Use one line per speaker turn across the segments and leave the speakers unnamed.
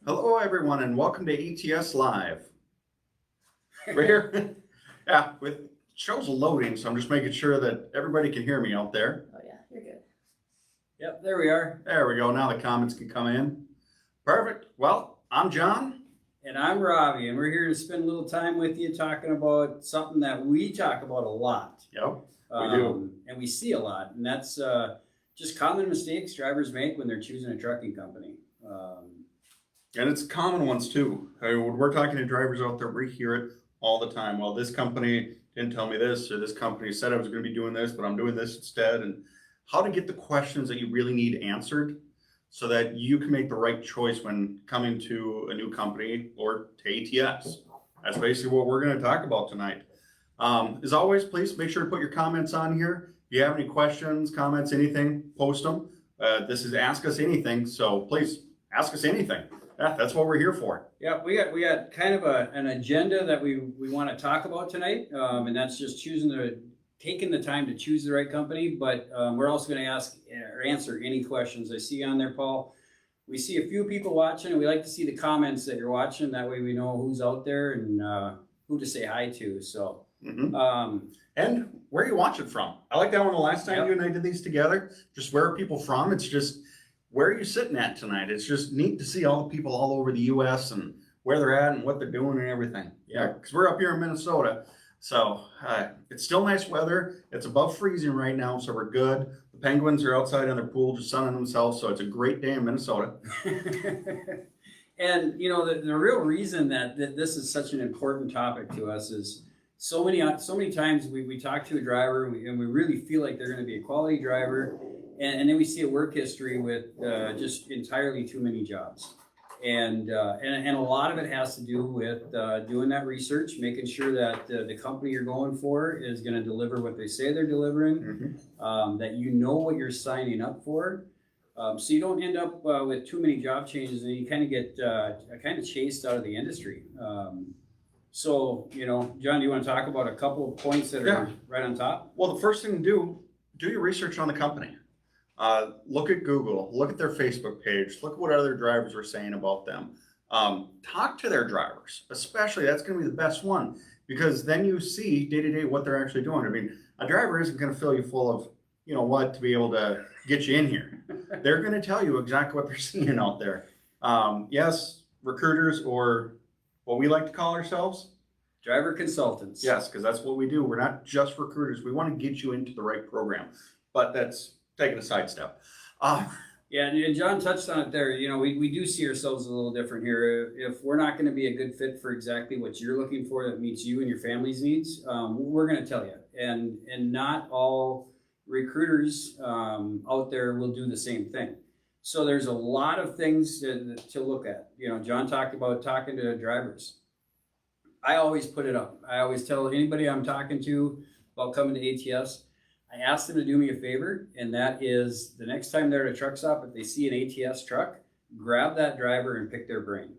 Hello, everyone, and welcome to ETS Live. We're here. Yeah, with show's loading, so I'm just making sure that everybody can hear me out there.
Oh yeah, you're good.
Yep, there we are.
There we go. Now the comments can come in. Perfect. Well, I'm John.
And I'm Robbie, and we're here to spend a little time with you talking about something that we talk about a lot.
Yep, we do.
And we see a lot, and that's just common mistakes drivers make when they're choosing a trucking company.
And it's common ones too. I mean, when we're talking to drivers out there, we hear it all the time. Well, this company didn't tell me this, or this company said I was going to be doing this, but I'm doing this instead. And how to get the questions that you really need answered so that you can make the right choice when coming to a new company or to ATS. That's basically what we're going to talk about tonight. As always, please make sure to put your comments on here. If you have any questions, comments, anything, post them. This is Ask Us Anything, so please ask us anything. Yeah, that's what we're here for.
Yeah, we got kind of an agenda that we want to talk about tonight, and that's just taking the time to choose the right company. But we're also going to ask or answer any questions I see on there, Paul. We see a few people watching, and we like to see the comments that you're watching. That way, we know who's out there and who to say hi to. So.
Mm-hmm. And where are you watching from? I like that one. The last time you and I did these together, just where are people from? It's just, where are you sitting at tonight? It's just neat to see all the people all over the U.S. and where they're at and what they're doing and everything. Yeah, because we're up here in Minnesota. So it's still nice weather. It's above freezing right now, so we're good. The penguins are outside in their pool just sunning themselves, so it's a great day in Minnesota.
And, you know, the real reason that this is such an important topic to us is so many times we talk to a driver and we really feel like they're going to be a quality driver. And then we see a work history with just entirely too many jobs. And a lot of it has to do with doing that research, making sure that the company you're going for is going to deliver what they say they're delivering, that you know what you're signing up for. So you don't end up with too many job changes and you kind of get kind of chased out of the industry. So, you know, John, do you want to talk about a couple of points that are right on top?
Well, the first thing to do your research on the company. Look at Google, look at their Facebook page, look at what other drivers are saying about them. Talk to their drivers, especially. That's going to be the best one because then you see day to day what they're actually doing. I mean, a driver isn't going to fill you full of, you know what, to be able to get you in here. They're going to tell you exactly what they're seeing out there. Yes, recruiters, or what we like to call ourselves,
driver consultants.
Yes, because that's what we do. We're not just recruiters. We want to get you into the right program, but that's taking a sidestep.
Yeah, and John touched on it there. You know, we do see ourselves a little different here. If we're not going to be a good fit for exactly what you're looking for that meets you and your family's needs, we're going to tell you. And not all recruiters out there will do the same thing. So there's a lot of things to look at. You know, John talked about talking to drivers. I always put it up. I always tell anybody I'm talking to about coming to ATS, I ask them to do me a favor, and that is the next time they're at a truck stop, if they see an ATS truck, grab that driver and pick their brain.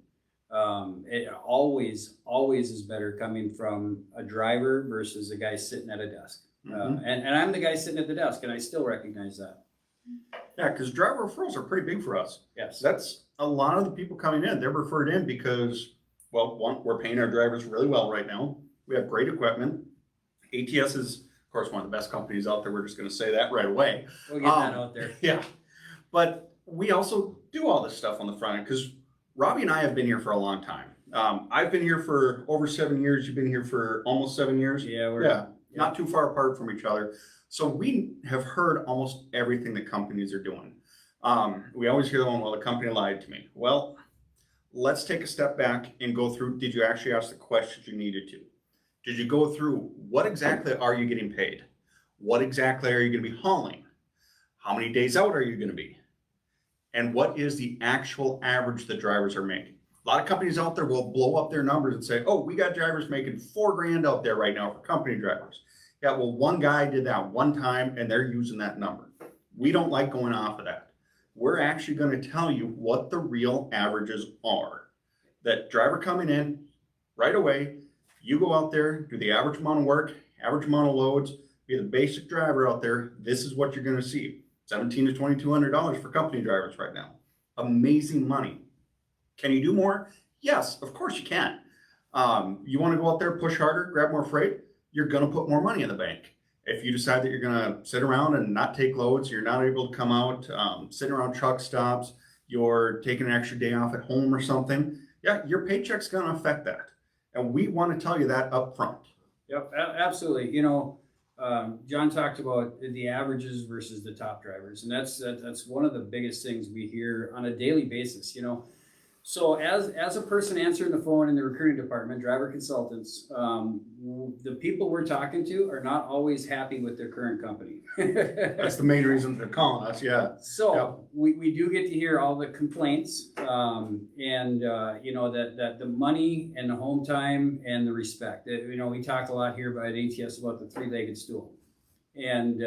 It always is better coming from a driver versus a guy sitting at a desk. And I'm the guy sitting at the desk, and I still recognize that.
Yeah, because driver referrals are pretty big for us.
Yes.
That's a lot of the people coming in. They're referred in because, well, one, we're paying our drivers really well right now. We have great equipment. ATS is, of course, one of the best companies out there. We're just going to say that right away.
We'll get that out there.
Yeah. But we also do all this stuff on the front end because Robbie and I have been here for a long time. I've been here for over 7 years. You've been here for almost 7 years.
Yeah,
not too far apart from each other. So we have heard almost everything that companies are doing. We always hear the one, well, the company lied to me. Well, let's take a step back and go through, did you actually ask the questions you needed to? Did you go through what exactly are you getting paid? What exactly are you going to be hauling? How many days out are you going to be? And what is the actual average that drivers are making? A lot of companies out there will blow up their numbers and say, oh, we got drivers making $4,000 out there right now for company drivers. Yeah, well, one guy did that one time and they're using that number. We don't like going off of that. We're actually going to tell you what the real averages are. That driver coming in right away, you go out there, do the average amount of work, average amount of loads, be the basic driver out there. This is what you're going to see. $1,700 to $2,200 for company drivers right now. Amazing money. Can you do more? Yes, of course you can. You want to go out there, push harder, grab more freight, you're going to put more money in the bank. If you decide that you're going to sit around and not take loads, you're not able to come out, sitting around truck stops, you're taking an extra day off at home or something, yeah, your paycheck's going to affect that. And we want to tell you that up front.
Yep, absolutely. John talked about the averages versus the top drivers, and that's one of the biggest things we hear on a daily basis. So as a person answering the phone in the recruiting department, driver consultants, the people we're talking to are not always happy with their current company.
That's the main reason they're calling us, yeah.
So
Yep.
we do get to hear all the complaints, that the money and the home time and the respect. We talked a lot here by ATS about the three-legged stool, and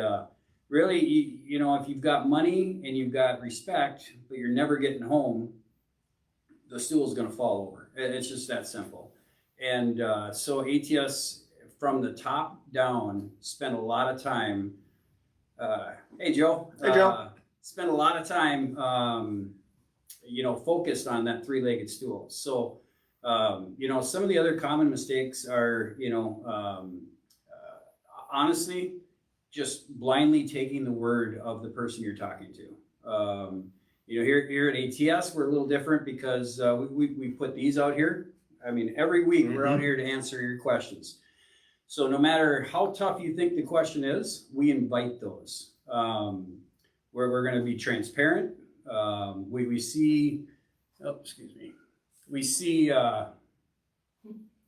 really, if you've got money and you've got respect, but you're never getting home, the stool is going to fall over. It's just that simple. And so ATS from the top down spent a lot of time. Hey Joe.
Hey Joe.
Spent a lot of time, focused on that three-legged stool. So, some of the other common mistakes are, honestly, just blindly taking the word of the person you're talking to. Here at ATS, we're a little different because we put these out here. I mean, every week we're out here to answer your questions. So no matter how tough you think the question is, we invite those. We're going to be transparent. We see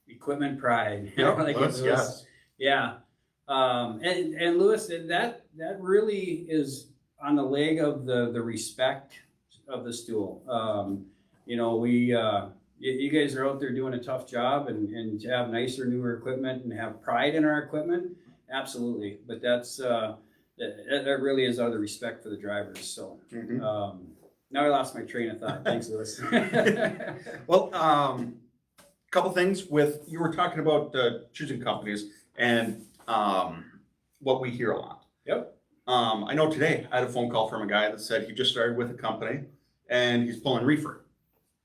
equipment pride.
Yep, yes.
Yeah. And Lewis, that really is on the leg of the respect of the stool. You guys are out there doing a tough job, and to have nicer, newer equipment and have pride in our equipment, absolutely. But that really is out of the respect for the drivers. So now I lost my train of thought. Thanks, Lewis.
Well, couple things you were talking about choosing companies and what we hear a lot.
Yep.
I know today I had a phone call from a guy that said he just started with a company and he's pulling reefer.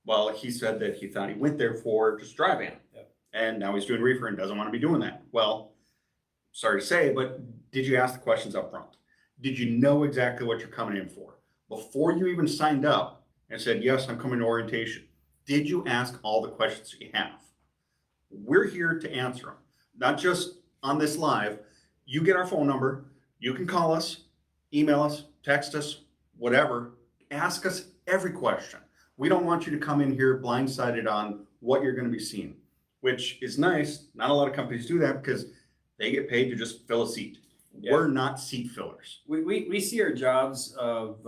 Well, he said that he thought he went there for just dry van.
Yep.
And now he's doing reefer and doesn't want to be doing that. Well, sorry to say, but did you ask the questions up front? Did you know exactly what you're coming in for? Before you even signed up and said, yes, I'm coming to orientation, did you ask all the questions that you have? We're here to answer them, not just on this live. You get our phone number. You can call us, email us, text us, whatever. Ask us every question. We don't want you to come in here blindsided on what you're going to be seeing, which is nice. Not a lot of companies do that because they get paid to just fill a seat. Yeah. We're not seat fillers.
We see our jobs of,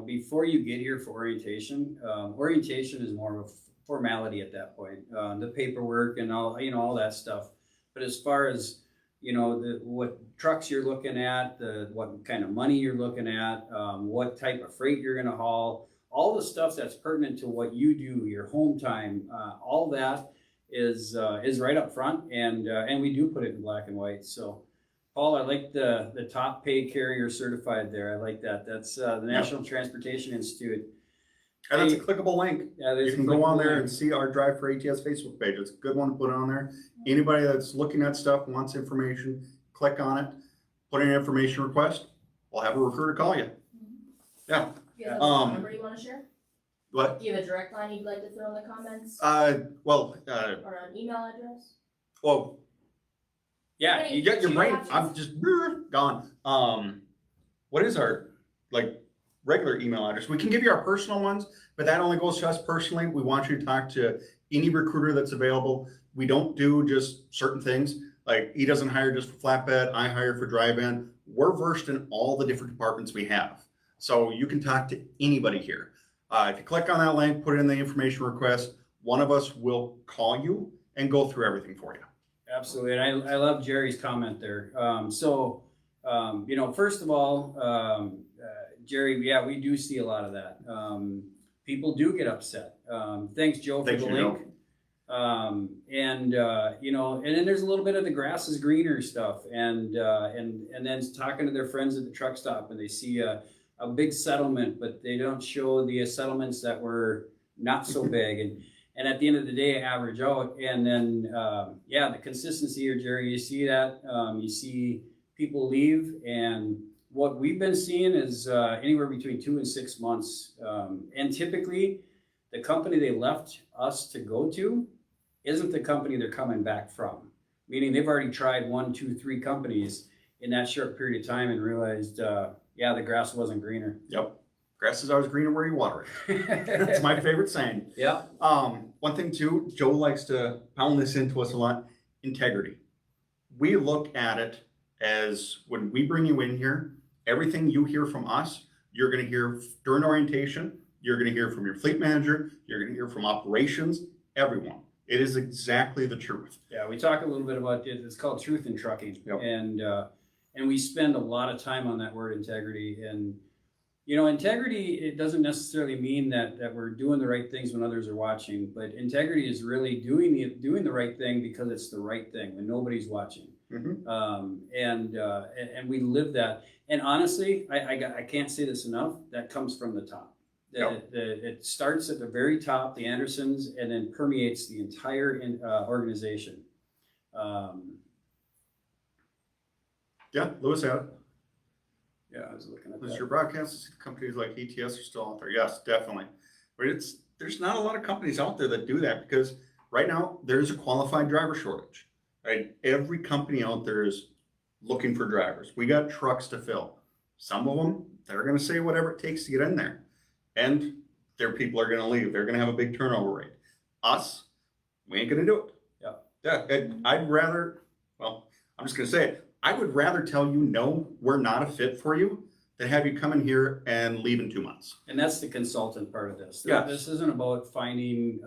before you get here for orientation, orientation is more of a formality at that point, the paperwork and all that stuff. But as far as, what trucks you're looking at, what kind of money you're looking at, what type of freight you're going to haul, all the stuff that's pertinent to what you do, your home time, all that is right up front, and we do put it in black and white. So, Paul, I like the top pay carrier certified there. I like that. That's the National Transportation Institute.
And that's a clickable link.
Yeah,
you can go on there and see our Drive for ATS Facebook page. It's a good one to put on there. Anybody that's looking at stuff, wants information, click on it, put in an information request. We'll have a recruiter call you. Yeah.
Do you have a phone number you want to share?
What?
Do you have a direct line you'd like to throw in the comments?
Or
an email address?
Well,
yeah,
you get your brain. I'm just gone. What is our regular email address? We can give you our personal ones, but that only goes to us personally. We want you to talk to any recruiter that's available. We don't do just certain things. Like, he doesn't hire just for flatbed. I hire for dry van. We're versed in all the different departments we have. So you can talk to anybody here. If you click on that link, put in the information request, one of us will call you and go through everything for you.
Absolutely. And I love Jerry's comment there. First of all, Jerry, yeah, we do see a lot of that. People do get upset. Thanks, Joe, for the link. And then there's a little bit of the grass is greener stuff, and then talking to their friends at the truck stop, and they see a big settlement, but they don't show the settlements that were not so big. And at the end of the day, average out. And then, the consistency here, Jerry, you see that. You see people leave. And what we've been seeing is anywhere between 2 and 6 months. And typically, the company they left us to go to isn't the company they're coming back from. Meaning they've already tried 1, 2, 3 companies in that short period of time and realized, the grass wasn't greener.
Yep. Grass is always greener where you water it. That's my favorite saying.
Yeah.
One thing too, Joe likes to pound this into us a lot, integrity. We look at it as when we bring you in here, everything you hear from us, you're going to hear during orientation, you're going to hear from your fleet manager, you're going to hear from operations, everyone. It is exactly the truth.
Yeah, we talk a little bit about it. It's called truth in trucking.
Yep.
And we spend a lot of time on that word integrity. And integrity, it doesn't necessarily mean that we're doing the right things when others are watching, but integrity is really doing the right thing because it's the right thing when nobody's watching.
Mm-hmm.
And we live that. And honestly, I can't say this enough. That comes from the top.
Yep.
It starts at the very top, the Andersons, and then permeates the entire organization.
Yeah, Lewis had it.
Yeah, I was looking at
Does
that.
your broadcast companies like ETS are still out there? Yes, definitely. But there's not a lot of companies out there that do that because right now there's a qualified driver shortage. Right? Every company out there is looking for drivers. We got trucks to fill. Some of them, they're going to say whatever it takes to get in there. And their people are going to leave. They're going to have a big turnover rate. Us, we ain't going to do it. Yeah. I'd rather, I'm just going to say it. I would rather tell you, no, we're not a fit for you than have you come in here and leave in 2 months.
And that's the consultant part of this.
Yes.
This isn't about finding,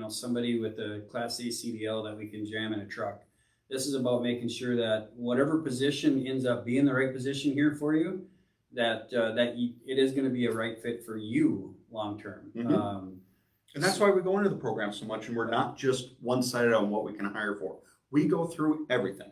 somebody with a Class A CDL that we can jam in a truck. This is about making sure that whatever position ends up being the right position here for you, that it is going to be a right fit for you long term.
Mm-hmm. And that's why we go into the program so much, and we're not just one-sided on what we can hire for. We go through everything.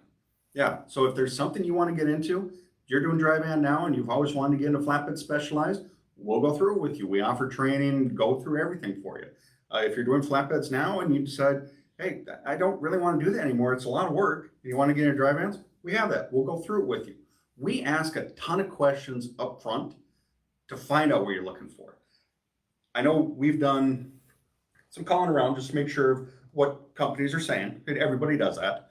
Yeah, so if there's something you want to get into, you're doing dry van now and you've always wanted to get into flatbed specialized, we'll go through it with you. We offer training, go through everything for you. If you're doing flatbeds now and you decide, hey, I don't really want to do that anymore, it's a lot of work, and you want to get into dry vans, we have that. We'll go through it with you. We ask a ton of questions up front to find out what you're looking for. I know we've done some calling around just to make sure what companies are saying. Everybody does that.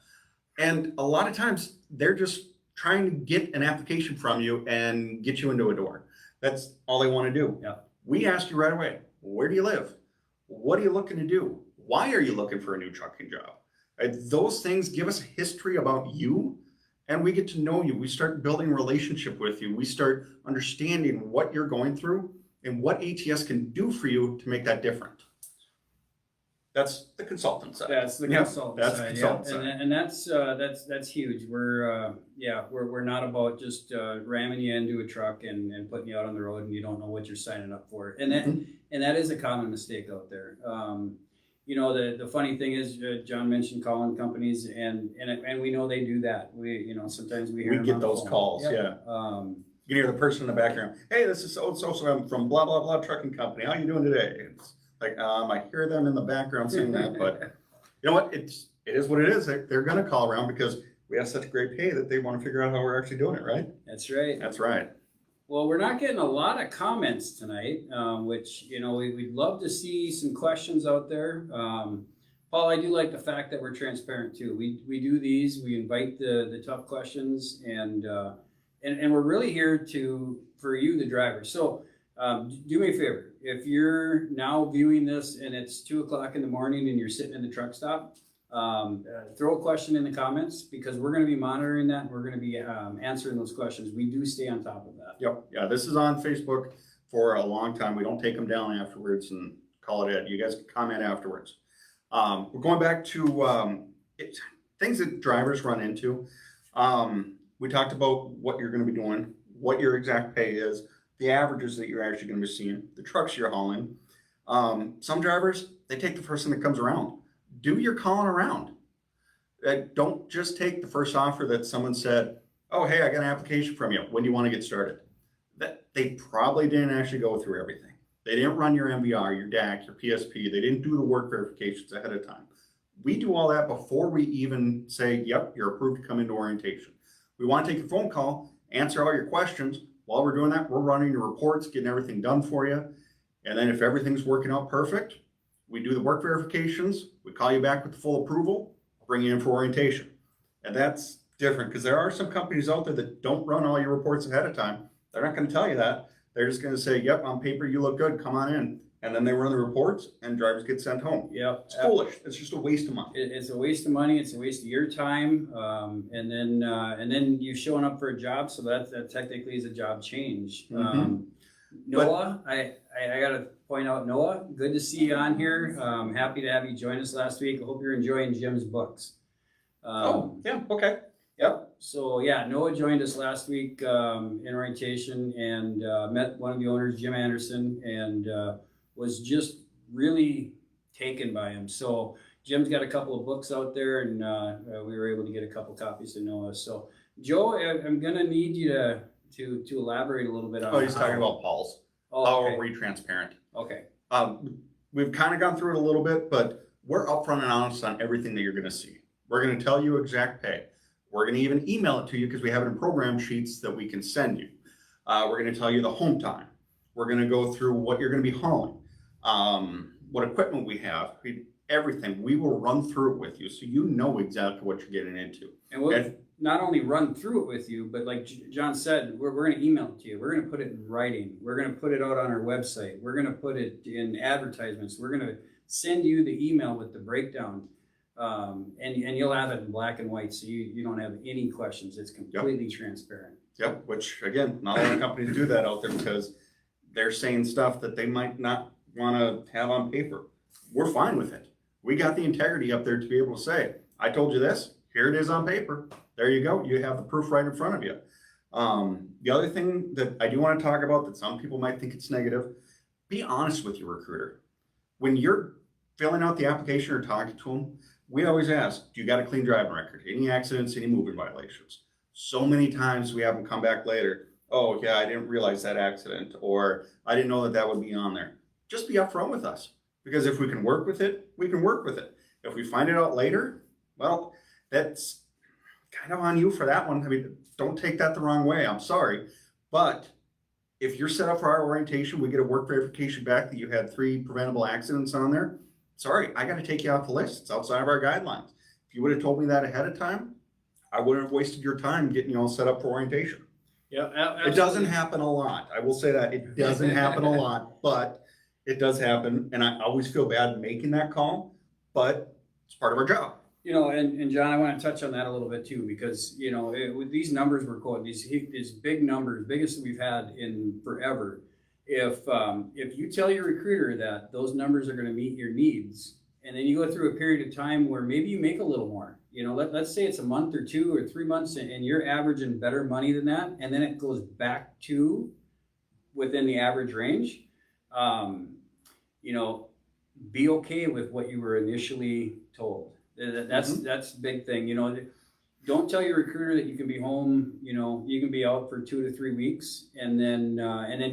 And a lot of times they're just trying to get an application from you and get you into a door. That's all they want to do.
Yeah.
We ask you right away, where do you live? What are you looking to do? Why are you looking for a new trucking job? Those things give us a history about you, and we get to know you. We start building a relationship with you. We start understanding what you're going through and what ATS can do for you to make that different. That's the consultant side.
That's the
Yeah,
consultant
that's
side.
the consultant side.
And that's huge. We're not about just ramming you into a truck and putting you out on the road and you don't know what you're signing up for. And that is a common mistake out there. The funny thing is, John mentioned calling companies, and we know they do that. We sometimes we hear
We get those calls. Yeah. You can hear the person in the background. Hey, this is so I'm from blah blah blah trucking company. How you doing today? It's like I hear them in the background saying that, but you know what? It is what it is. They're going to call around because we have such great pay that they want to figure out how we're actually doing it. Right?
That's right.
That's right.
Well, we're not getting a lot of comments tonight, which, we'd love to see some questions out there. Paul, I do like the fact that we're transparent too. We do these, we invite the tough questions, and we're really here for you, the driver. So do me a favor. If you're now viewing this and it's 2:00 in the morning and you're sitting in the truck stop, throw a question in the comments because we're going to be monitoring that. We're going to be answering those questions. We do stay on top of that.
Yep. Yeah. This is on Facebook for a long time. We don't take them down afterwards and call it. You guys can comment afterwards. We're going back to things that drivers run into. We talked about what you're going to be doing, what your exact pay is, the averages that you're actually going to be seeing, the trucks you're hauling. Some drivers, they take the first thing that comes around. Do your calling around. Don't just take the first offer that someone said, oh, hey, I got an application from you. When do you want to get started? That they probably didn't actually go through everything. They didn't run your MVR, your DAC, your PSP. They didn't do the work verifications ahead of time. We do all that before we even say, yep, you're approved to come into orientation. We want to take your phone call, answer all your questions. While we're doing that, we're running your reports, getting everything done for you. And then if everything's working out perfect, we do the work verifications. We call you back with the full approval, bring you in for orientation. And that's different because there are some companies out there that don't run all your reports ahead of time. They're not going to tell you that. They're just going to say, yep, on paper, you look good. Come on in. And then they run the reports and drivers get sent home.
Yeah.
It's foolish. It's just a waste of money.
It's a waste of money. It's a waste of your time. And then you showing up for a job. So that technically is a job change. Noah, I got to point out, Noah, good to see you on here. Happy to have you join us last week. I hope you're enjoying Jim's books.
Yeah, okay.
Yep. So yeah, Noah joined us last week in orientation and met one of the owners, Jim Anderson, and was just really taken by him. So Jim's got a couple of books out there, and we were able to get a couple copies to Noah. So Joe, I'm gonna need you to elaborate a little bit on.
Oh, he's talking about Paul's.
Oh,
How
okay.
are we transparent?
Okay.
We've kind of gone through it a little bit, but we're upfront and honest on everything that you're going to see. We're going to tell you exact pay. We're going to even email it to you because we have it in program sheets that we can send you. We're going to tell you the home time. We're going to go through what you're going to be hauling, what equipment we have, everything. We will run through it with you so you know exactly what you're getting into.
And we'll not only run through it with you, but like John said, we're going to email it to you. We're going to put it in writing. We're going to put it out on our website. We're going to put it in advertisements. We're going to send you the email with the breakdown. And you'll have it in black and white, so you don't have any questions. It's completely transparent.
Yep, which again, not a lot of companies do that out there because they're saying stuff that they might not want to have on paper. We're fine with it. We got the integrity up there to be able to say, I told you this, here it is on paper. There you go. You have the proof right in front of you. The other thing that I do want to talk about that some people might think it's negative, be honest with your recruiter. When you're filling out the application or talking to them, we always ask, do you got a clean driving record? Any accidents, any moving violations? So many times we have them come back later. Oh, yeah, I didn't realize that accident, or I didn't know that would be on there. Just be upfront with us, because if we can work with it, we can work with it. If we find it out later, well, that's kind of on you for that one. I mean, don't take that the wrong way. I'm sorry. But if you're set up for our orientation, we get a work verification back that you had 3 preventable accidents on there. Sorry, I got to take you off the list. It's outside of our guidelines. If you would have told me that ahead of time, I wouldn't have wasted your time getting you all set up for orientation.
Yeah, absolutely.
It doesn't happen a lot. I will say that it doesn't happen a lot, but it does happen. And I always feel bad making that call, but it's part of our job.
You know, and John, I want to touch on that a little bit too, because, you know, with these numbers we're quoting, these big numbers, biggest we've had in forever. If you tell your recruiter that those numbers are going to meet your needs, and then you go through a period of time where maybe you make a little more, you know, let's say it's a month or 2 or 3 months and you're averaging better money than that, and then it goes back to within the average range, you know, be okay with what you were initially told. That's the big thing. You know, don't tell your recruiter that you can be home, you know, you can be out for 2 to 3 weeks and then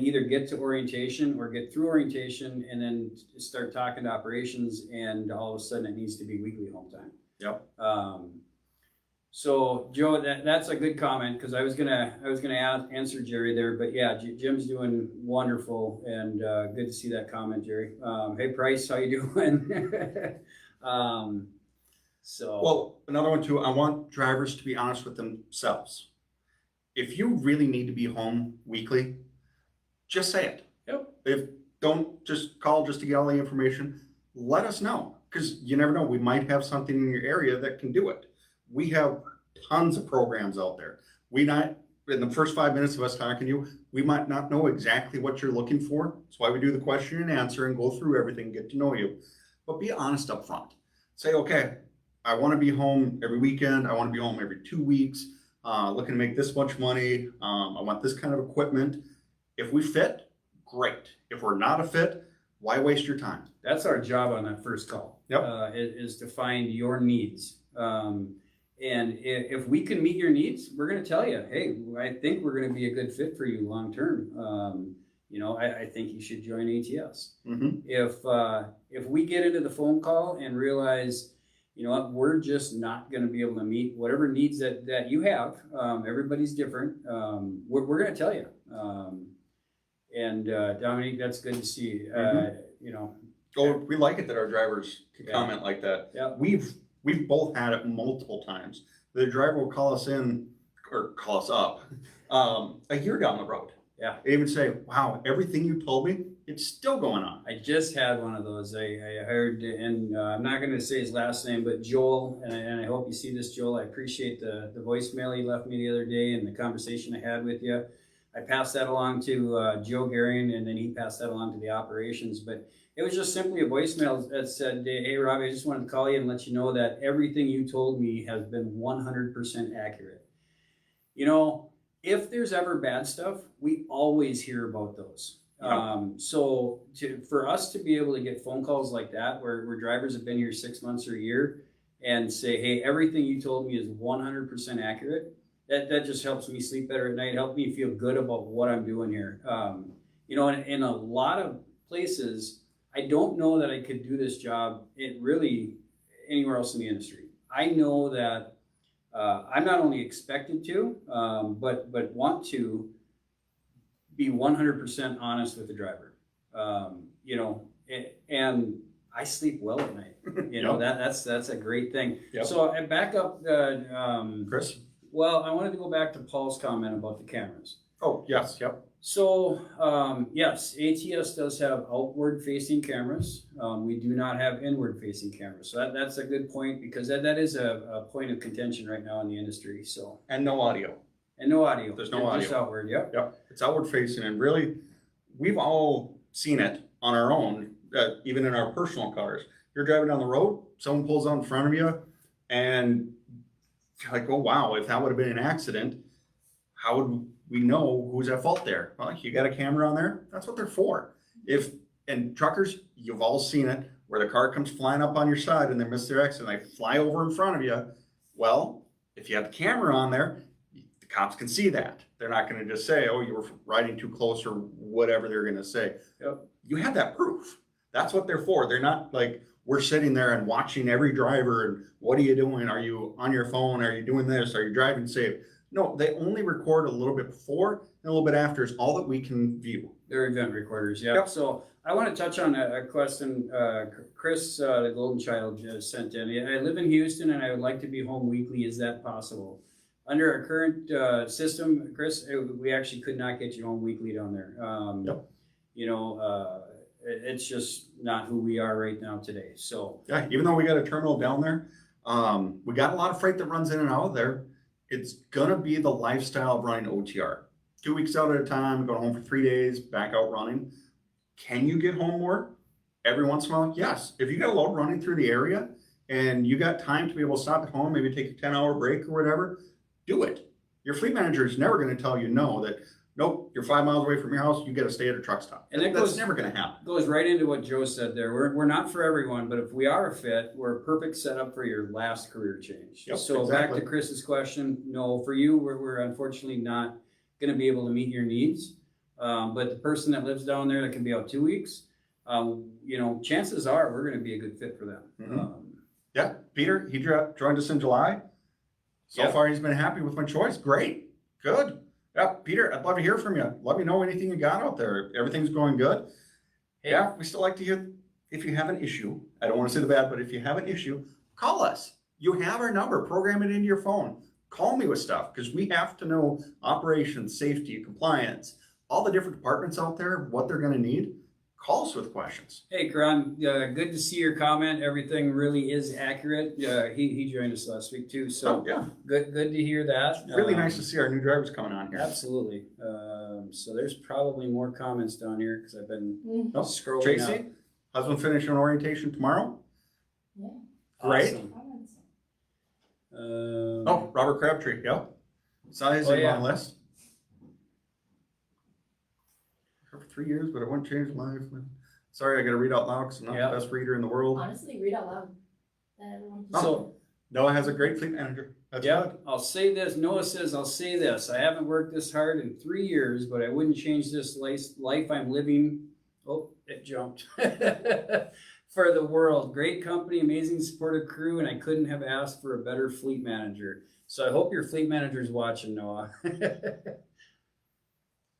either get to orientation or get through orientation and then start talking to operations, and all of a sudden it needs to be weekly home time.
Yep.
So Joe, that's a good comment, because I was gonna answer Jerry there, but yeah, Jim's doing wonderful, and good to see that comment, Jerry. Hey Price, how you doing?
Well, another one too, I want drivers to be honest with themselves. If you really need to be home weekly, just say it.
Yep.
Don't just call just to get all the information. Let us know, because you never know. We might have something in your area that can do it. We have tons of programs out there. In the first 5 minutes of us talking to you, we might not know exactly what you're looking for. That's why we do the question and answer and go through everything, get to know you. But be honest up front. Say, okay, I want to be home every weekend. I want to be home every 2 weeks. Looking to make this much money. I want this kind of equipment. If we fit, great. If we're not a fit, why waste your time?
That's our job on that first call.
Yep.
Is to find your needs. And if we can meet your needs, we're going to tell you, hey, I think we're going to be a good fit for you long term. I think you should join ATS.
Mm-hmm.
If we get into the phone call and realize, you know what, we're just not going to be able to meet whatever needs that you have. Everybody's different. We're going to tell you. And Dominique, that's good to see.
Oh, we like it that our drivers can
Yeah.
comment like that.
Yeah.
We've both had it multiple times. The driver will call us in or call us up a year down the road.
Yeah.
They even say, "Wow, everything you told me, it's still going on."
I just had one of those. I heard, and I'm not going to say his last name, but Joel, and I hope you see this, Joel. I appreciate the voicemail you left me the other day and the conversation I had with you. I passed that along to Joe Garion, and then he passed that along to the operations. But it was just simply a voicemail that said, "Hey, Robbie, I just wanted to call you and let you know that everything you told me has been 100% accurate." If there's ever bad stuff, we always hear about those.
Yeah.
So for us to be able to get phone calls like that, where drivers have been here 6 months or a year and say, "Hey, everything you told me is 100% accurate," that just helps me sleep better at night, help me feel good about what I'm doing here. In a lot of places, I don't know that I could do this job really anywhere else in the industry. I know that I'm not only expected to, but want to be 100% honest with the driver. And I sleep well at night.
Yep.
That's a great thing.
Yep.
So I back up.
Chris?
Well, I wanted to go back to Paul's comment about the cameras.
Oh, yes, yep.
So, yes, ATS does have outward-facing cameras. We do not have inward-facing cameras. So that's a good point, because that is a point of contention right now in the industry. So,
And no audio.
and no audio.
There's no
Just
audio.
outward, yep.
Yep. It's outward facing, and really, we've all seen it on our own, even in our personal cars. You're driving down the road, someone pulls out in front of you, and you're like, "Oh wow, if that would have been an accident, how would we know who's at fault there?" Well, you got a camera on there. That's what they're for. And truckers, you've all seen it, where the car comes flying up on your side and they miss their exit and they fly over in front of you. Well, if you have the camera on there, the cops can see that. They're not going to just say, "Oh, you were riding too close," or whatever they're going to say.
Yep.
You have that proof. That's what they're for. They're not like, we're sitting there and watching every driver and, "What are you doing? Are you on your phone? Are you doing this? Are you driving safe?" No, they only record a little bit before and a little bit after is all that we can view.
They're event recorders, yeah.
Yep.
So I want to touch on a question Chris, the Golden Child, sent in. "I live in Houston and I would like to be home weekly. Is that possible?" Under our current system, Chris, we actually could not get you home weekly down there.
Yep.
It's just not who we are right now today. So
Yeah, even though we got a terminal down there, we got a lot of freight that runs in and out of there. It's gonna be the lifestyle of running OTR. 2 weeks out at a time, going home for 3 days, back out running. Can you get home more? Every once in a while, yes. If you got a load running through the area and you got time to be able to stop at home, maybe take a 10-hour break or whatever, do it. Your fleet manager is never gonna tell you no, that, "Nope, you're 5 miles away from your house, you gotta stay at a truck stop."
And
That's never gonna happen.
goes right into what Joe said there. We're not for everyone, but if we are a fit, we're a perfect setup for your last career change.
Yep,
So
exactly.
back to Chris's question, no, for you, we're unfortunately not going to be able to meet your needs. But the person that lives down there that can be out 2 weeks, chances are we're going to be a good fit for them.
Mhm. Yeah, Peter, he joined us in July. So
Yep.
far, he's been happy with my choice. Great, good. Yeah, Peter, I'd love to hear from you. Let me know anything you got out there. Everything's going good. Yeah, we still like to hear if you have an issue. I don't want to say the bad, but if you have an issue, call us. You have our number. Program it into your phone. Call me with stuff, because we have to know operations, safety, compliance, all the different departments out there, what they're going to need. Call us with questions.
Hey, Karan, good to see your comment. Everything really is accurate. He joined us last week too, so
So yeah,
good to hear that.
really nice to see our new drivers coming on here.
Absolutely. So there's probably more comments down here because I've been
Oh,
scrolling
Tracy,
up.
husband finishing orientation tomorrow.
Yeah.
Great.
Awesome.
Comments.
Oh, Robert Crabtree, yep. Saw his name on the list. For 3 years, but it won't change my life. Sorry, I gotta read out loud because I'm not
Yeah.
the best reader in the world.
Honestly, read out loud. That everyone can
So
Noah has a great fleet manager. That's
Yeah,
good.
I'll say this. Noah says, I'll say this. I haven't worked this hard in 3 years, but I wouldn't change this life I'm living. Oh, it jumped. For the world. Great company, amazing supportive crew, and I couldn't have asked for a better fleet manager. So I hope your fleet manager's watching, Noah.
Lewis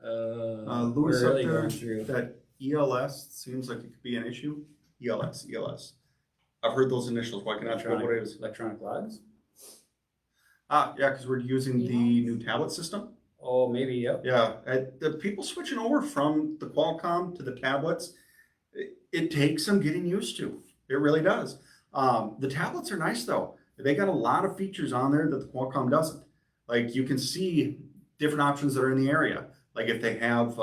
we're
up
really
there,
going through.
that ELS seems like it could be an issue. ELS. I've heard those initials. Why can I forget what it is?
Electronic logs?
Yeah, because we're using the new tablet system.
Oh, maybe, yep.
Yeah, the people switching over from the Qualcomm to the tablets, it takes some getting used to. It really does. The tablets are nice though. They got a lot of features on there that the Qualcomm doesn't. Like you can see different options that are in the area. Like if they have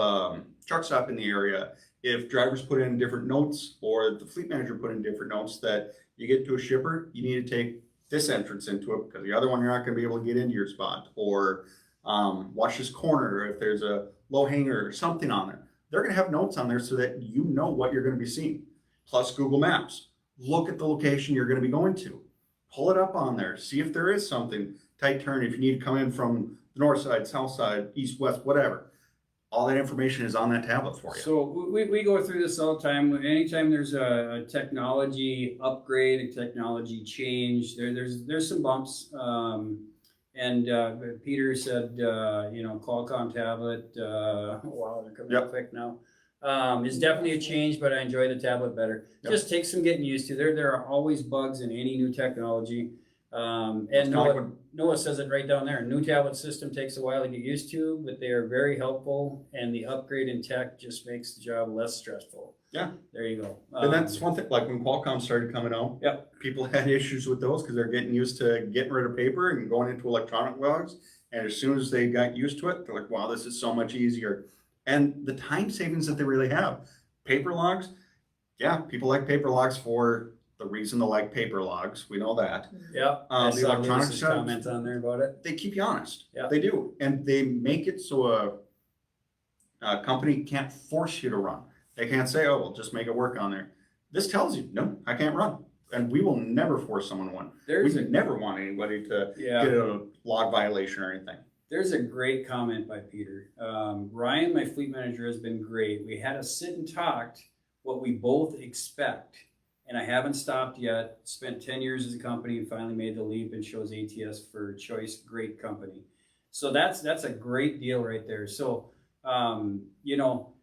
truck stop in the area, if drivers put in different notes or the fleet manager put in different notes that you get to a shipper, you need to take this entrance into it because the other one you're not going to be able to get into your spot. Or watch this corner if there's a low hanger or something on there. They're going to have notes on there so that you know what you're going to be seeing. Plus Google Maps. Look at the location you're going to be going to. Pull it up on there. See if there is something. Tight turn if you need to come in from the north side, south side, east, west, whatever. All that information is on that tablet for you.
So we go through this all the time. Anytime there's a technology upgrade, a technology change, there's some bumps. And Peter said, Qualcomm tablet, wow, they're coming up quick now. Is definitely a change, but I enjoy the tablet better.
Yep.
Just takes some getting used to. There are always bugs in any new technology. And
It's not like
Noah says it right down there. New tablet system takes a while to get used to, but they are very helpful, and the upgrade in tech just makes the job less stressful.
Yeah.
There you go.
And that's one thing, like when Qualcomm started coming out,
Yep.
people had issues with those because they're getting used to getting rid of paper and going into electronic logs. And as soon as they got used to it, they're like, wow, this is so much easier. And the time savings that they really have. Paper logs, yeah, people like paper logs for the reason they like paper logs. We know that.
Yeah. I
The
saw
electronic
Lewis's
stuff,
comment on there about it.
they keep you honest.
Yeah.
They do. And they make it so a company can't force you to run. They can't say, oh, well, just make it work on there. This tells you, no, I can't run. And we will never force someone to run.
There's
We
a
never want anybody to
yeah.
get a log violation or anything.
There's a great comment by Peter. Ryan, my fleet manager, has been great. We had to sit and talked what we both expect, and I haven't stopped yet. Spent 10 years as a company and finally made the leap and chose ATS for choice. Great company. So that's a great deal right there. So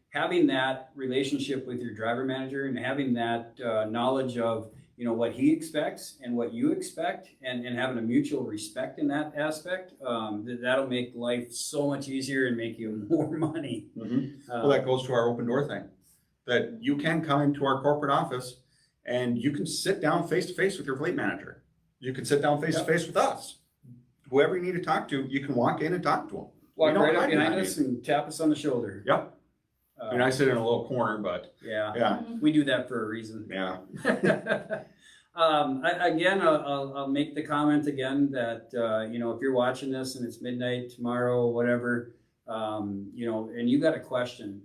having that relationship with your driver manager and having that knowledge of what he expects and what you expect, and having a mutual respect in that aspect, that'll make life so much easier and make you more money.
Mm-hmm. Well, that goes to our open door thing. That you can come into our corporate office and you can sit down face to face with your fleet manager. You can sit down face to face with us. Whoever you need to talk to, you can walk in and talk to them.
Walk right up behind us and tap us on the shoulder.
Yep. I mean, I sit in a little corner, but yeah,
we do that for a reason.
Yeah.
I'll make the comment again that if you're watching this and it's midnight tomorrow, whatever, and you got a question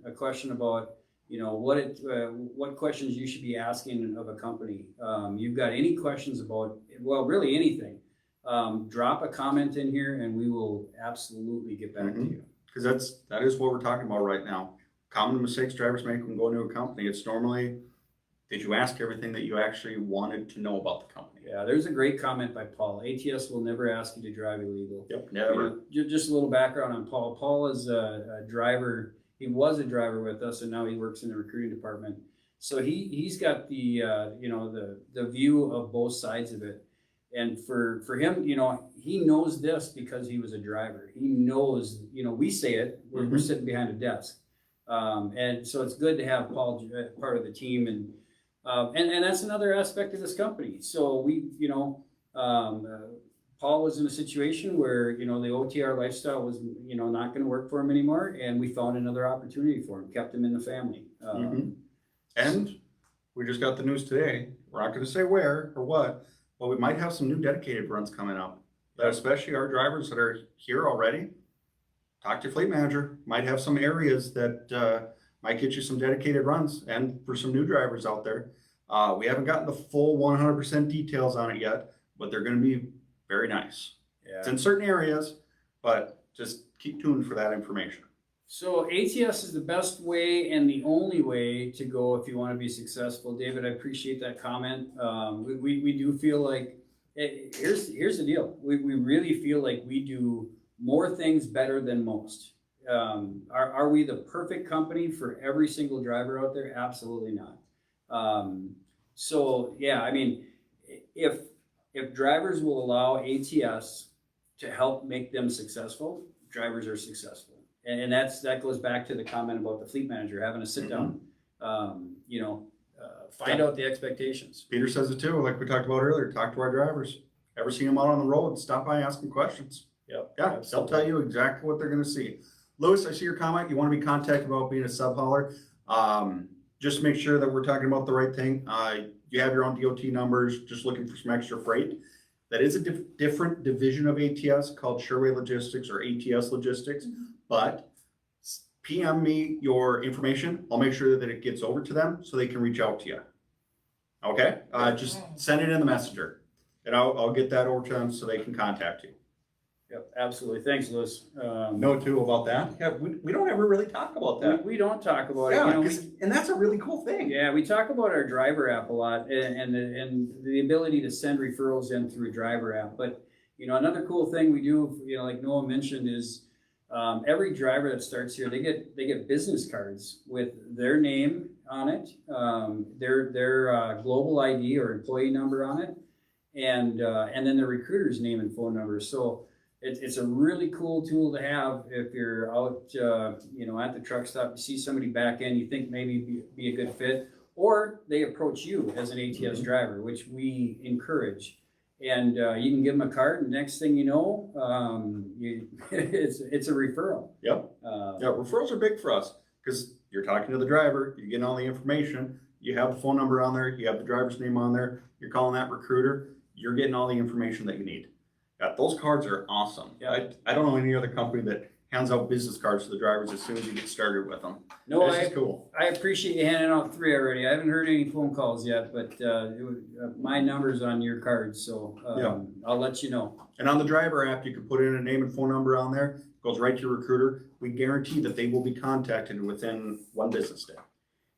about what questions you should be asking of a company. You've got any questions about, well, really anything, drop a comment in here and we will absolutely get back to you.
Because that is what we're talking about right now. Common mistakes drivers make when going to a company. It's normally, did you ask everything that you actually wanted to know about the company?
Yeah, there's a great comment by Paul. ATS will never ask you to drive illegal.
Yep, never.
Just a little background on Paul. Paul is a driver. He was a driver with us, and now he works in the recruiting department. So he's got the the view of both sides of it. And for him, he knows this because he was a driver. He knows, we say it. We're sitting behind a desk. And so it's good to have Paul part of the team, and that's another aspect of this company. So Paul was in a situation where the OTR lifestyle was not going to work for him anymore, and we found another opportunity for him, kept him in the family.
And we just got the news today. We're not going to say where or what, but we might have some new dedicated runs coming up. That especially our drivers that are here already. Talk to your fleet manager. Might have some areas that might get you some dedicated runs. And for some new drivers out there, we haven't gotten the full 100% details on it yet, but they're going to be very nice. It's
Yeah.
in certain areas, but just keep tuned for that information.
So ATS is the best way and the only way to go if you want to be successful. David, I appreciate that comment. We do feel like, here's the deal. We really feel like we do more things better than most. Are we the perfect company for every single driver out there? Absolutely not. So yeah, I mean, if drivers will allow ATS to help make them successful, drivers are successful. And that goes back to the comment about the fleet manager having a sit down, find out the expectations.
Peter says it too, like we talked about earlier. Talk to our drivers. Ever see them out on the road? Stop by, ask them questions.
Yep.
Yeah,
absolutely.
they'll tell you exactly what they're going to see. Lewis, I see your comment. You want to be contacted about being a sub hauler. Just make sure that we're talking about the right thing. You have your own DOT numbers. Just looking for some extra freight. That is a different division of ATS called Sherway Logistics or ATS Logistics. But PM me your information. I'll make sure that it gets over to them so they can reach out to you. Okay? Just send it in the messenger, and I'll get that over to them so they can contact you.
Yep, absolutely. Thanks, Lewis.
Know too about that? Yeah, we don't ever really talk about that.
We don't talk about
Yeah,
it.
and that's a really cool thing.
Yeah, we talk about our driver app a lot and the ability to send referrals in through a driver app. But another cool thing we do, like Noah mentioned, is every driver that starts here, they get business cards with their name on it, their global ID or employee number on it, and then the recruiter's name and phone number. So it's a really cool tool to have if you're out, at the truck stop, you see somebody back in, you think maybe be a good fit, or they approach you as an ATS driver, which we encourage. And you can give them a card, and next thing you know, it's a referral.
Yep. Yeah, referrals are big for us because you're talking to the driver, you're getting all the information, you have the phone number on there, you have the driver's name on there, you're calling that recruiter, you're getting all the information that you need. Yeah, those cards are awesome.
Yeah.
I don't know any other company that hands out business cards to the drivers as soon as you get started with them.
No,
This is cool.
I appreciate you handing out 3 already. I haven't heard any phone calls yet, but my number's on your card, so I'll let you know.
And on the driver app, you can put in a name and phone number on there. It goes right to your recruiter. We guarantee that they will be contacted within 1 business day.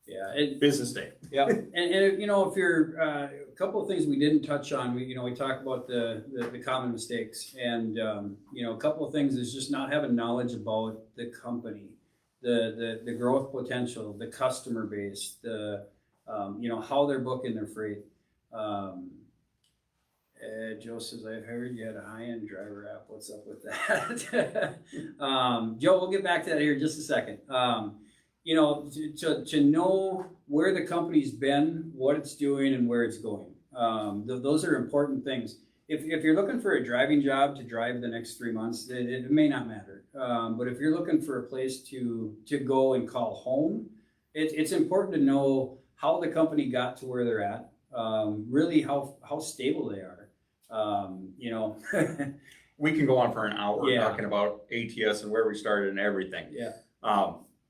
Yeah,
Business day.
yeah. And if you're a couple of things we didn't touch on, we talked about the common mistakes, and a couple of things is just not having knowledge about the company, the growth potential, the customer base, the how they're booking their freight. Joe says, I heard you had a high-end driver app. What's up with that? Joe, we'll get back to that here in just a second. To know where the company's been, what it's doing, and where it's going. Those are important things. If you're looking for a driving job to drive the next 3 months, it may not matter. But if you're looking for a place to go and call home, it's important to know how the company got to where they're at, really how stable they are.
We can go on for an hour
Yeah.
talking about ATS and where we started and everything.
Yeah.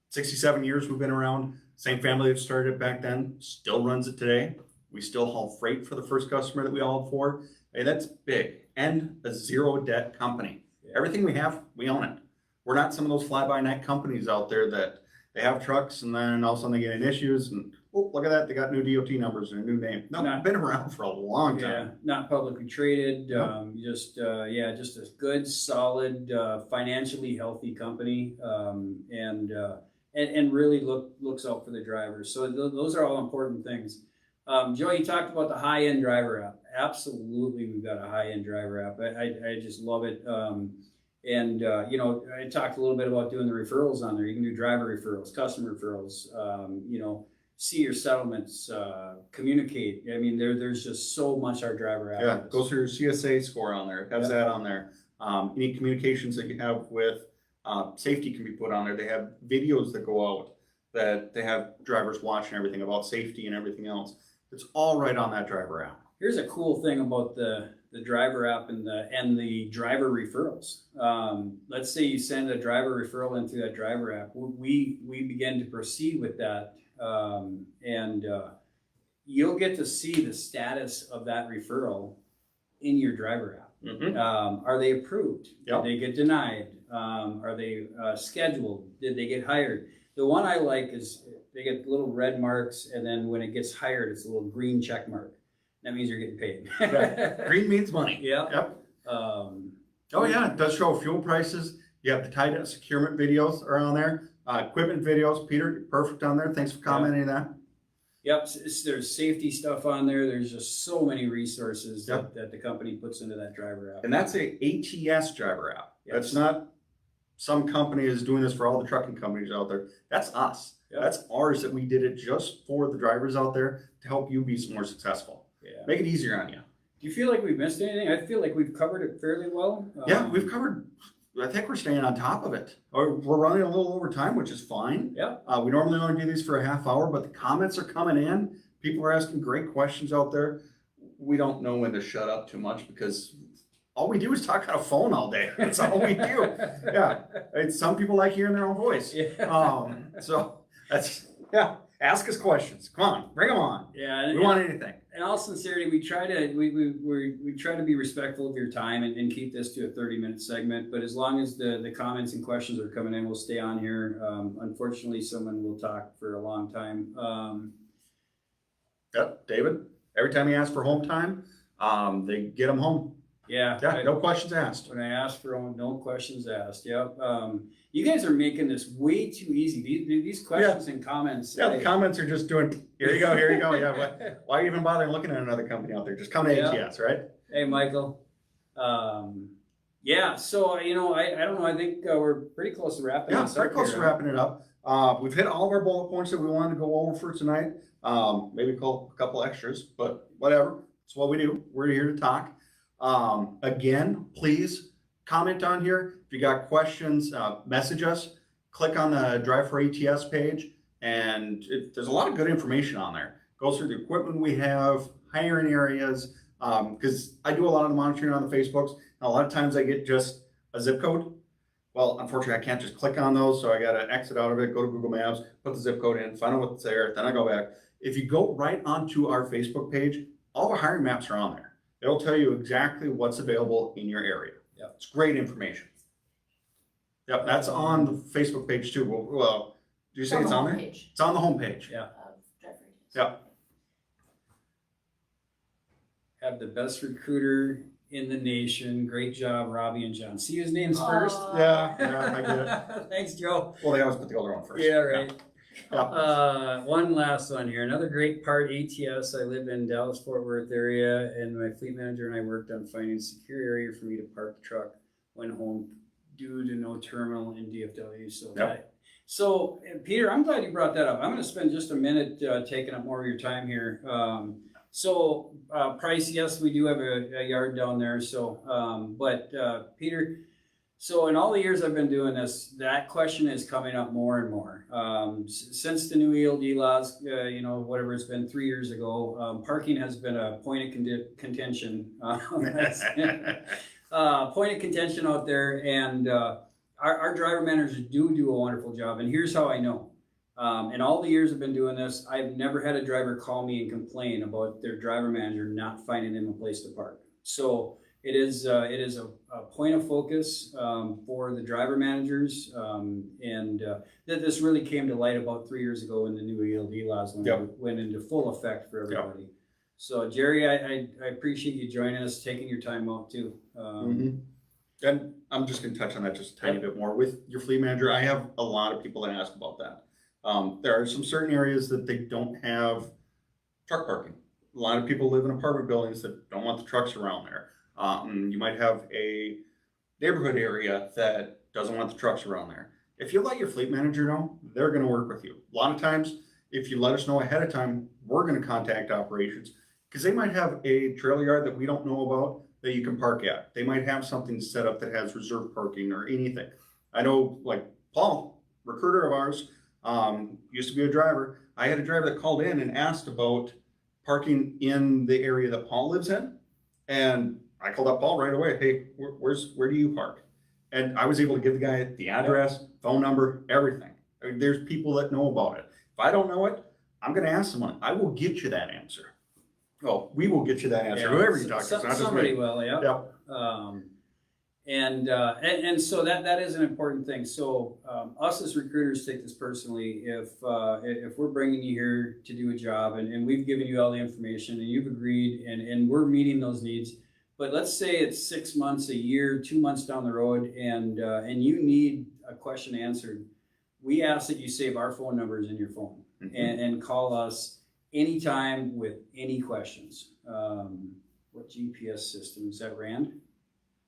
67 years we've been around. Same family that started it back then still runs it today. We still haul freight for the first customer that we hauled for. Hey, that's big. And a zero debt company.
Yeah.
Everything we have, we own it. We're not some of those fly-by-night companies out there that they have trucks and then all of a sudden they get in issues and, oh, look at that, they got new DOT numbers and a new name. No, I've been around for a long time.
Yeah, not publicly traded,
Nope.
just a good, solid, financially healthy company, and really looks out for the drivers. So those are all important things. Joe, you talked about the high-end driver app. Absolutely, we've got a high-end driver app. I just love it. I talked a little bit about doing the referrals on there. You can do driver referrals, customer referrals, see your settlements, communicate. I mean, there's just so much our driver app
Yeah,
has.
goes through your CSA score on there. It has that on there. Any communications that you have with safety can be put on there. They have videos that go out that they have drivers watching everything about safety and everything else. It's all right on that driver app.
Here's a cool thing about the driver app and the driver referrals. Let's say you send a driver referral in through that driver app. We begin to proceed with that, and you'll get to see the status of that referral in your driver app.
Mhm.
Are they approved?
Yep.
Did they get denied? Are they scheduled? Did they get hired? The one I like is they get little red marks, and then when it gets hired, it's a little green check mark. That means you're getting paid.
Right. Green means money.
Yep.
Yep.
Um,
Oh yeah, it does show fuel prices. You have the tight securement videos are on there. Equipment videos. Peter, you're perfect on there. Thanks for commenting on that.
Yep, there's safety stuff on there. There's just so many resources
Yep.
that the company puts into that driver app.
And that's a ATS driver app.
Yes.
That's not some company is doing this for all the trucking companies out there. That's us.
Yep.
That's ours that we did it just for the drivers out there to help you be more successful.
Yeah.
Make it easier on you.
Do you feel like we've missed anything? I feel like we've covered it fairly well.
Yeah, we've covered, I think we're staying on top of it. Or we're running a little over time, which is fine.
Yeah.
We normally only do these for a half hour, but the comments are coming in. People are asking great questions out there. We don't know when to shut up too much because all we do is talk on a phone all day. That's all we do. Yeah. Some people like hearing their own voice.
Yeah.
So that's, yeah, ask us questions. Come on, bring them on.
Yeah.
We want anything.
In all sincerity, we try to be respectful of your time and keep this to a 30-minute segment. But as long as the comments and questions are coming in, we'll stay on here. Unfortunately, someone will talk for a long time.
Yep, David, every time you ask for home time, they get them home.
Yeah.
Yeah, no questions asked.
When I asked for no questions asked. Yep. You guys are making this way too easy. These questions and comments.
Yeah, the comments are just doing, here you go, here you go. Yeah, why even bother looking at another company out there? Just come to ATS, right?
Hey, Michael. Yeah, so, I don't know. I think we're pretty close to wrapping
Yeah,
this up.
very close to
here.
wrapping it up. We've hit all of our bullet points that we wanted to go over for tonight. Maybe call a couple extras, but whatever. It's what we do. We're here to talk. Again, please comment on here. If you got questions, message us. Click on the Drive for ATS page, and there's a lot of good information on there. Goes through the equipment we have, hiring areas, because I do a lot of the monitoring on the Facebooks, and a lot of times I get just a zip code. Well, unfortunately, I can't just click on those, so I got to exit out of it, go to Google Maps, put the zip code in, find out what's there, then I go back. If you go right onto our Facebook page, all our hiring maps are on there. It'll tell you exactly what's available in your area.
Yeah.
It's great information. Yep, that's on the Facebook page too. Well, do you say it's on there?
Page
It's on the homepage.
Yeah.
of Drive for ATS.
Yeah.
Have the best recruiter in the nation. Great job, Robbie and John. See his names first.
Yeah, I get it.
Thanks, Joe.
Well, they always put the older one first.
Yeah, right.
Yeah.
One last one here. Another great part, ATS. I live in Dallas-Fort Worth area, and my fleet manager and I worked on finding a secure area for me to park the truck when home due to no terminal in DFW. So, Peter, I'm glad you brought that up. I'm going to spend just a minute taking up more of your time here. Price, yes, we do have a yard down there. But Peter, so in all the years I've been doing this, that question is coming up more and more. Since the new ELD laws, whatever it's been 3 years ago, parking has been a point of contention. Point of contention out there, and our driver managers do a wonderful job. And here's how I know. In all the years I've been doing this, I've never had a driver call me and complain about their driver manager not finding them a place to park. So it is a point of focus for the driver managers, and that this really came to light about 3 years ago when the new ELD laws went into full effect for everybody. Yep. So Jerry, I appreciate you joining us, taking your time out too.
And I'm just going to touch on that just a tiny bit more. With your fleet manager, I have a lot of people that ask about that. There are some certain areas that they don't have truck parking. A lot of people live in apartment buildings that don't want the trucks around there. You might have a neighborhood area that doesn't want the trucks around there. If you let your fleet manager know, they're going to work with you. A lot of times, if you let us know ahead of time, we're going to contact operations because they might have a trailer yard that we don't know about that you can park at. They might have something set up that has reserved parking or anything. I know, like Paul, recruiter of ours, used to be a driver. I had a driver that called in and asked about parking in the area that Paul lives in. And I called up Paul right away. Hey, where do you park? And I was able to give the guy the address, phone number, everything. I mean, there's people that know about it. If I don't know it, I'm going to ask someone. I will get you that answer. Oh, we will get you that answer,
Yeah,
whoever you talk to, it's not just
somebody
me.
will, yeah.
Yep.
And so that is an important thing. So us as recruiters take this personally. If we're bringing you here to do a job and we've given you all the information and you've agreed and we're meeting those needs, but let's say it's 6 months, a year, 2 months down the road, and you need a question answered, we ask that you save our phone numbers in your phone and call us anytime with any questions. What GPS system is that, Rand?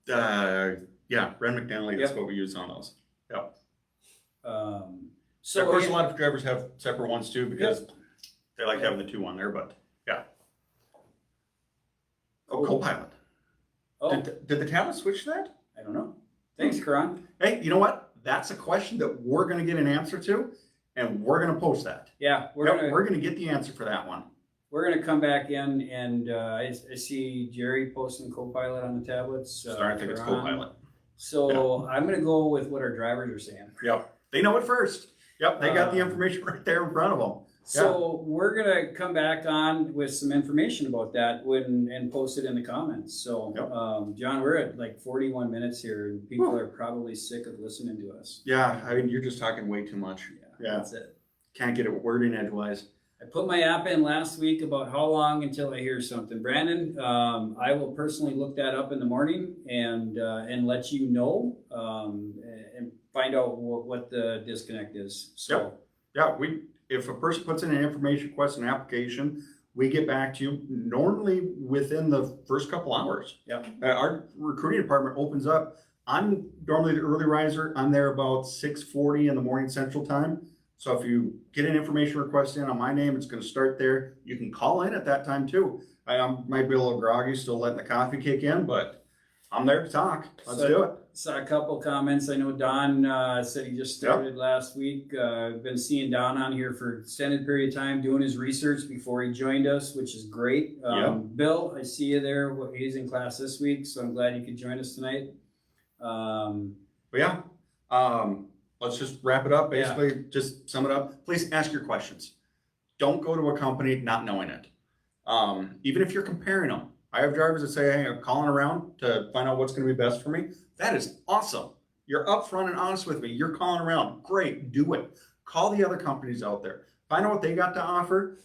Yeah, Ren McNally, that's
Yep.
what we use on those. Yep.
So
Of course, a
again-
lot of drivers have separate ones too, because they like having the two on there, but yeah. Oh, Copilot.
oh,
Did the tablet switch to that?
I don't know. Thanks, Karan.
Hey, you know what? That's a question that we're gonna get an answer to, and we're gonna post that.
Yeah, we're
Yep,
gonna
we're gonna get the answer for that one.
come back in and I see Jerry posting Copilot on the tablets.
So I think it's
Karan.
Copilot.
So I'm gonna go with what our drivers are saying.
Yep, they know it first. Yep, they got the information right there in front of them.
So we're gonna come back on with some information about that and post it in the comments. So
Yep.
John, we're at like 41 minutes here and people are probably sick of listening to us.
Yeah, I mean, you're just talking way too much. Yeah.
That's it.
Can't get it wording edgewise.
I put my app in last week about how long until I hear something. Brandon, I will personally look that up in the morning and let you know and find out what the disconnect is. So
Yeah, if a person puts in an information request, an application, we get back to you normally within the first couple hours.
Yep.
Our recruiting department opens up. I'm normally the early riser. I'm there about 6:40 in the morning Central Time. So if you get an information request in on my name, it's going to start there. You can call in at that time too. I might be a little groggy, still letting the coffee kick in, but I'm there to talk. Let's do it.
Saw a couple comments. I know Don said he just started last week. I've been seeing Don on here for an extended period of time doing his research before he joined us, which is great. Bill, I see you there. He's in class this week, so I'm glad you could join us tonight.
But yeah, let's just wrap it up. Basically, just sum it up. Please ask your questions. Don't go to a company not knowing it. Even if you're comparing them. I have drivers that say, hey, I'm calling around to find out what's going to be best for me. That is awesome. You're upfront and honest with me. You're calling around. Great, do it. Call the other companies out there. Find out what they got to offer.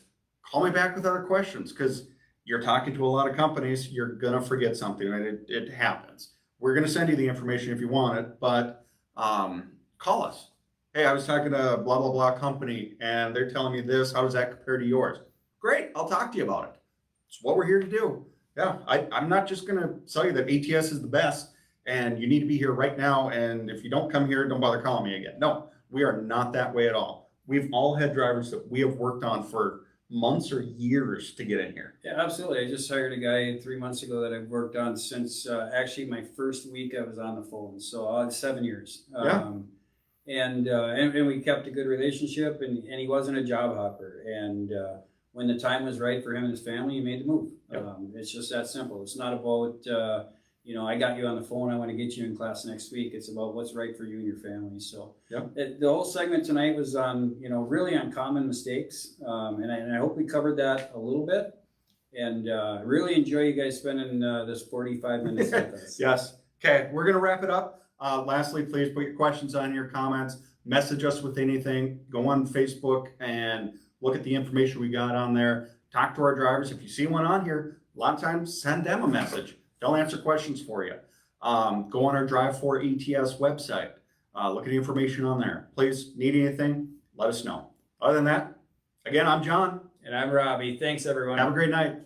Call me back with other questions, because you're talking to a lot of companies. You're going to forget something, right? It happens. We're going to send you the information if you want it, but call us. Hey, I was talking to blah, blah, blah company, and they're telling me this. How does that compare to yours? Great, I'll talk to you about it. It's what we're here to do. Yeah, I'm not just going to tell you that ATS is the best and you need to be here right now. And if you don't come here, don't bother calling me again. No, we are not that way at all. We've all had drivers that we have worked on for months or years to get in here.
Yeah, absolutely. I just hired a guy 3 months ago that I've worked on since actually my first week I was on the phone. So 7 years. And we kept a good relationship, and he wasn't a job hopper. And when the time was right for him and his family, he made the move. It's just that simple. It's not about, I got you on the phone, I want to get you in class next week. It's about what's right for you and your family. So the whole segment tonight was on, really on common mistakes. And I hope we covered that a little bit. And really enjoy you guys spending this 45 minutes with us.
Yes. Okay, we're going to wrap it up. Lastly, please put your questions on your comments. Message us with anything. Go on Facebook and look at the information we got on there. Talk to our drivers. If you see one on here, a lot of times send them a message. They'll answer questions for you. Go on our Drive for ETS website. Look at the information on there. Please, need anything, let us know. Other than that, again, I'm John.
And I'm Robbie. Thanks, everyone.
Have a great night.